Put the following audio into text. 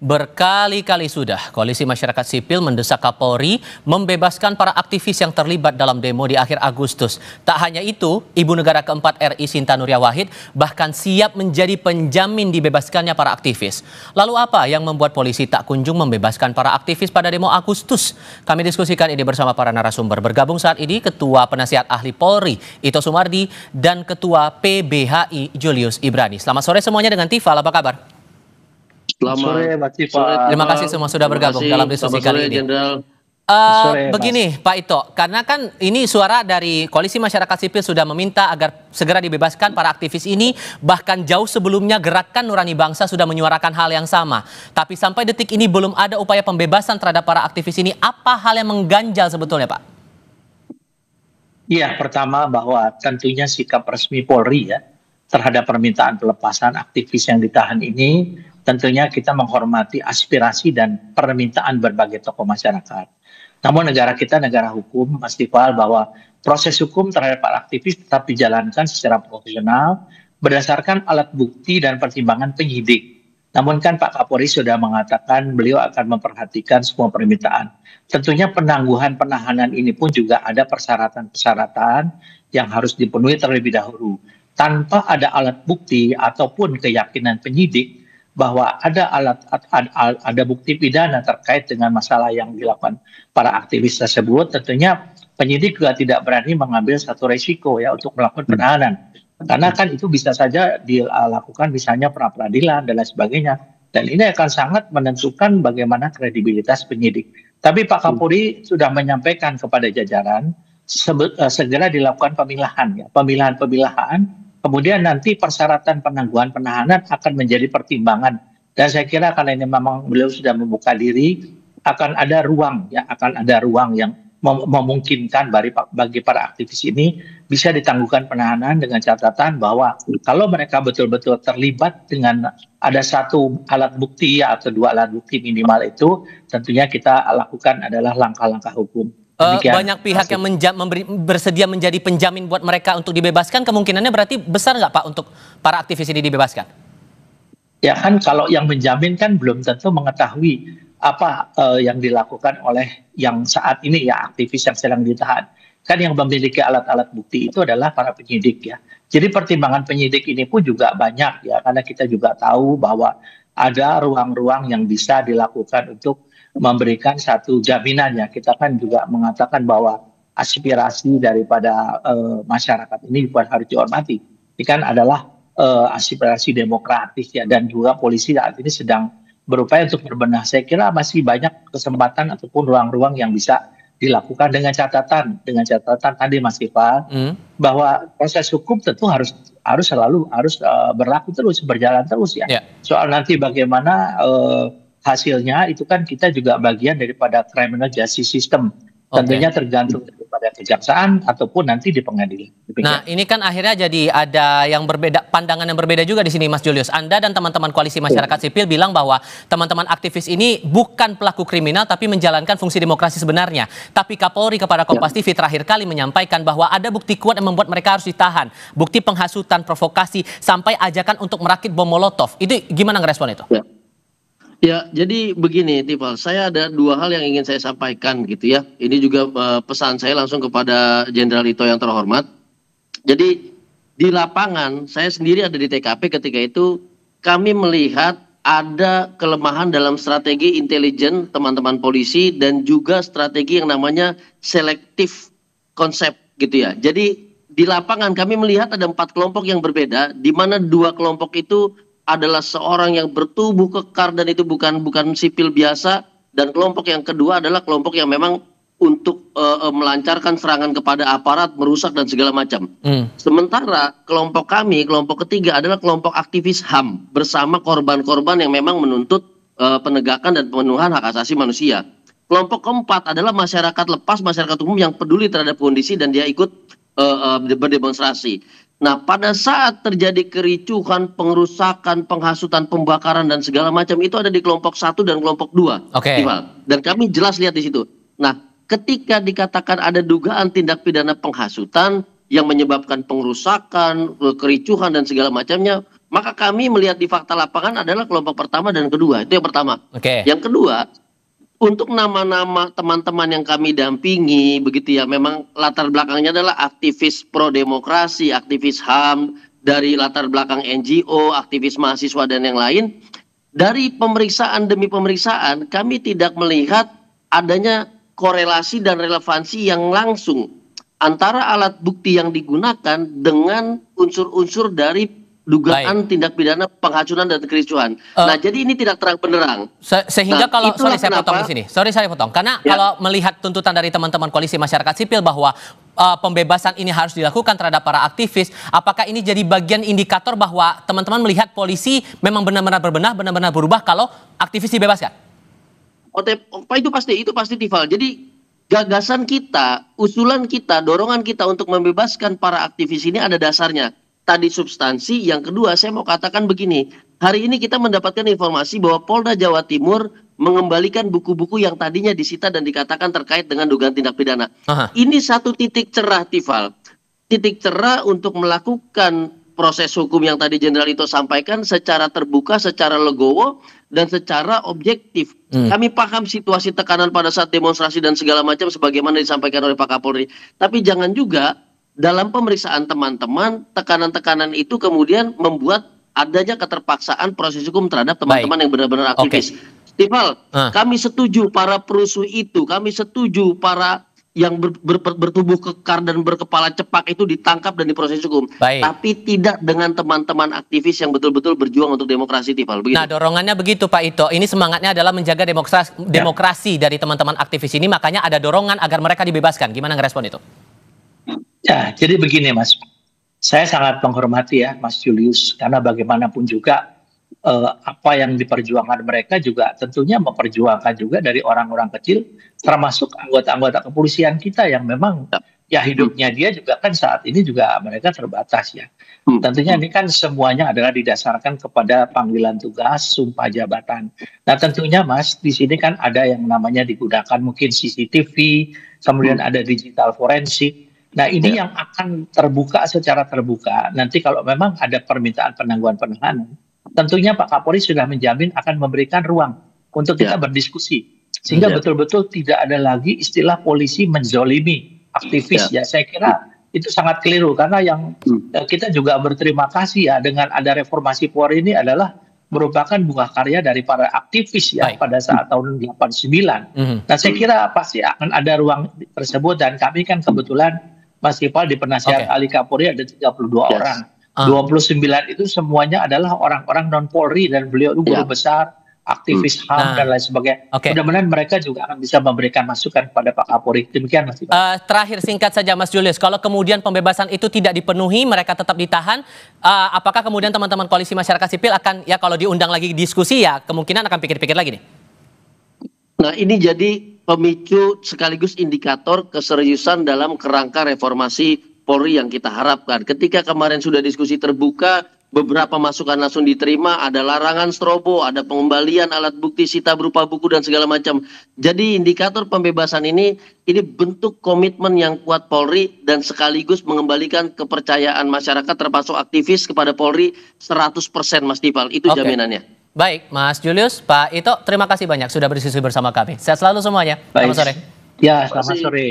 Berkali-kali sudah Koalisi Masyarakat Sipil mendesak Kapolri membebaskan para aktivis yang terlibat dalam demo di akhir Agustus. Tak hanya itu, Ibu Negara keempat RI Sinta Nuria Wahid bahkan siap menjadi penjamin dibebaskannya para aktivis. Lalu apa yang membuat polisi tak kunjung membebaskan para aktivis pada demo Agustus? Kami diskusikan ini bersama para narasumber. Bergabung saat ini Ketua Penasihat Ahli Polri Ito Sumardi dan Ketua PBHI Julius Ibrani. Selamat sore semuanya dengan Tifal, apa kabar? Selamat sore, Mbak Tifal. Terima kasih semua sudah bergabung dalam diskusi kali ini. Begini Pak Ito, karena kan ini suara dari Koalisi Masyarakat Sipil sudah meminta agar segera dibebaskan para aktivis ini, bahkan jauh sebelumnya Gerakan Nurani Bangsa sudah menyuarakan hal yang sama. Tapi sampai detik ini belum ada upaya pembebasan terhadap para aktivis ini. Apa hal yang mengganjal sebetulnya, Pak? Iya, pertama bahwa tentunya sikap resmi Polri ya terhadap permintaan pelepasan aktivis yang ditahan ini, tentunya kita menghormati aspirasi dan permintaan berbagai tokoh masyarakat. Namun negara kita negara hukum, Mas Tifal, bahwa proses hukum terhadap para aktivis tetap dijalankan secara profesional berdasarkan alat bukti dan pertimbangan penyidik. Namun kan Pak Kapolri sudah mengatakan beliau akan memperhatikan semua permintaan. Tentunya penangguhan penahanan ini pun juga ada persyaratan-persyaratan yang harus dipenuhi terlebih dahulu. Tanpa ada alat bukti ataupun keyakinan penyidik bahwa ada bukti pidana terkait dengan masalah yang dilakukan para aktivis tersebut, tentunya penyidik juga tidak berani mengambil satu resiko ya untuk melakukan penahanan. Karena kan itu bisa saja dilakukan misalnya pra-peradilan dan lain sebagainya. Dan ini akan sangat menentukan bagaimana kredibilitas penyidik. Tapi Pak Kapolri sudah menyampaikan kepada jajaran segera dilakukan pemilahan ya, pemilahan. Kemudian nanti persyaratan penangguhan penahanan akan menjadi pertimbangan. Dan saya kira karena ini memang beliau sudah membuka diri, akan ada ruang yang memungkinkan bagi para aktivis ini bisa ditangguhkan penahanan dengan catatan bahwa kalau mereka betul-betul terlibat dengan ada satu alat bukti atau dua alat bukti minimal itu, tentunya kita lakukan adalah langkah-langkah hukum. Banyak pihak yang bersedia menjadi penjamin buat mereka untuk dibebaskan, kemungkinannya berarti besar nggak Pak untuk para aktivis ini dibebaskan? Ya kan kalau yang menjamin kan belum tentu mengetahui apa yang dilakukan oleh yang saat ini ya aktivis yang sedang ditahan. Kan yang memiliki alat-alat bukti itu adalah para penyidik ya. Jadi pertimbangan penyidik ini pun juga banyak ya, karena kita juga tahu bahwa ada ruang-ruang yang bisa dilakukan untuk memberikan satu jaminan ya. Kita kan juga mengatakan bahwa aspirasi daripada masyarakat ini bukan harus dihormati. Ini kan adalah aspirasi demokratis ya, dan juga polisi saat ini sedang berupaya untuk berbenah. Saya kira masih banyak kesempatan ataupun ruang-ruang yang bisa dilakukan dengan catatan tadi Mas Iqbal, bahwa proses hukum tentu harus berlaku terus, berjalan terus ya. Soal nanti bagaimana hasilnya itu kan kita juga bagian daripada criminal justice system. Tentunya tergantung daripada kejaksaan ataupun nanti di pengadilan. Nah, ini kan akhirnya jadi ada yang berbeda, pandangan yang berbeda juga di sini, Mas Julius. Anda dan teman-teman Koalisi Masyarakat Sipil bilang bahwa teman-teman aktivis ini bukan pelaku kriminal tapi menjalankan fungsi demokrasi sebenarnya. Tapi Kapolri kepada Kompas TV terakhir kali menyampaikan bahwa ada bukti kuat yang membuat mereka harus ditahan. Bukti penghasutan, provokasi, sampai ajakan untuk merakit bom Molotov. Itu gimana ngerespon itu? Ya, jadi begini, Tifal. Saya ada dua hal yang ingin saya sampaikan gitu ya. Ini juga pesan saya langsung kepada Jenderal Ito yang terhormat. Jadi di lapangan, saya sendiri ada di TKP ketika itu, kami melihat ada kelemahan dalam strategi intelijen teman-teman polisi dan juga strategi yang namanya selektif konsep gitu ya. Jadi di lapangan kami melihat ada 4 kelompok yang berbeda, di mana 2 kelompok itu adalah seorang yang bertubuh kekar dan itu bukan sipil biasa, dan kelompok yang kedua adalah kelompok yang memang untuk melancarkan serangan kepada aparat, merusak dan segala macam. Sementara kelompok kami, kelompok ketiga adalah kelompok aktivis HAM bersama korban-korban yang memang menuntut penegakan dan pemenuhan hak asasi manusia. Kelompok keempat adalah masyarakat lepas, masyarakat umum yang peduli terhadap kondisi dan dia ikut berdemonstrasi. Nah, pada saat terjadi kericuhan, pengerusakan, penghasutan, pembakaran dan segala macam itu ada di kelompok 1 dan kelompok 2. Dan kami jelas lihat di situ. Nah, ketika dikatakan ada dugaan tindak pidana penghasutan yang menyebabkan pengerusakan, kericuhan dan segala macamnya, Maka kami melihat di fakta lapangan adalah kelompok pertama dan kedua. Itu yang pertama. Oke. Yang kedua, untuk nama-nama teman-teman yang kami dampingi, begitu ya, memang latar belakangnya adalah aktivis pro-demokrasi, aktivis HAM, dari latar belakang NGO, aktivis mahasiswa dan yang lain. Dari pemeriksaan demi pemeriksaan, kami tidak melihat adanya korelasi dan relevansi yang langsung antara alat bukti yang digunakan dengan unsur-unsur dari dugaan tindak pidana penghacuran dan kericuhan. Nah, jadi ini tidak terang benderang. Sehingga kalau itulah saya potong di sini. Saya potong. Karena kalau melihat tuntutan dari teman-teman koalisi masyarakat sipil bahwa pembebasan ini harus dilakukan terhadap para aktivis, apakah ini jadi bagian indikator bahwa teman-teman melihat polisi memang benar-benar berbenah, benar-benar berubah kalau aktivis dibebaskan? Itu pasti Tifal. Jadi gagasan kita, usulan kita, dorongan kita untuk membebaskan para aktivis ini ada dasarnya. Tadi substansi, yang kedua saya mau katakan begini. Hari ini kita mendapatkan informasi bahwa Polda Jawa Timur mengembalikan buku-buku yang tadinya disita dan dikatakan terkait dengan dugaan tindak pidana. Ini satu titik cerah, Tifal. Titik cerah untuk melakukan proses hukum yang tadi Jenderal Ito sampaikan secara terbuka, secara legowo, dan secara objektif. Kami paham situasi tekanan pada saat demonstrasi dan segala macam sebagaimana disampaikan oleh Pak Kapolri. Tapi jangan juga dalam pemeriksaan teman-teman, tekanan-tekanan itu kemudian membuat adanya keterpaksaan proses hukum terhadap teman-teman yang benar-benar aktivis. Tifal, kami setuju para perusuh itu, kami setuju para yang bertubuh kekar dan berkepala cepak itu ditangkap dan diproses hukum. Tapi tidak dengan teman-teman aktivis yang betul-betul berjuang untuk demokrasi, Tifal. Begitu. Nah, dorongannya begitu, Pak Ito. Ini semangatnya adalah menjaga demokrasi dari teman-teman aktivis ini, makanya ada dorongan agar mereka dibebaskan. Gimana ngerespon itu? Ya, jadi begini Mas, saya sangat menghormati ya Mas Julius, karena bagaimanapun juga apa yang diperjuangkan mereka juga tentunya memperjuangkan juga dari orang-orang kecil, termasuk anggota-anggota kepolisian kita yang memang ya hidupnya dia juga kan saat ini juga mereka terbatas ya. Tentunya ini kan semuanya adalah didasarkan kepada panggilan tugas, sumpah jabatan. Nah tentunya Mas, di sini kan ada yang namanya digunakan mungkin CCTV, kemudian ada digital forensik. Nah ini yang akan terbuka secara terbuka. Nanti kalau memang ada permintaan penangguhan penahanan, tentunya Pak Kapolri sudah menjamin akan memberikan ruang untuk kita berdiskusi. Sehingga betul-betul tidak ada lagi istilah polisi menzolimi aktivis. Ya saya kira itu sangat keliru. Karena yang kita juga berterima kasih ya dengan ada reformasi Polri ini adalah merupakan buah karya dari para aktivis ya pada saat tahun 89. Nah saya kira pasti akan ada ruang tersebut dan kami kan kebetulan Mas Ipal di penasihat ahli Kapolri ada 32 orang. 29 itu semuanya adalah orang-orang non-Polri dan beliau itu guru besar, aktivis HAM dan lain sebagainya. Mudah-mudahan mereka juga akan bisa memberikan masukan kepada Pak Kapolri. Demikian Mas Ipal. Terakhir singkat saja Mas Julius, kalau kemudian pembebasan itu tidak dipenuhi, mereka tetap ditahan, apakah kemudian teman-teman koalisi masyarakat sipil akan, ya kalau diundang lagi diskusi ya kemungkinan akan pikir-pikir lagi nih? Nah ini jadi pemicu sekaligus indikator keseriusan dalam kerangka reformasi Polri yang kita harapkan. Ketika kemarin sudah diskusi terbuka, beberapa masukan langsung diterima, ada larangan strobo, ada pengembalian alat bukti sita berupa buku dan segala macam. Jadi indikator pembebasan ini bentuk komitmen yang kuat Polri dan sekaligus mengembalikan kepercayaan masyarakat termasuk aktivis kepada Polri 100% Mas Tifal. Itu jaminannya. Baik, Mas Julius, Pak Ito, terima kasih banyak sudah berdiskusi bersama kami. Sehat selalu semuanya. Selamat sore. Ya, selamat sore.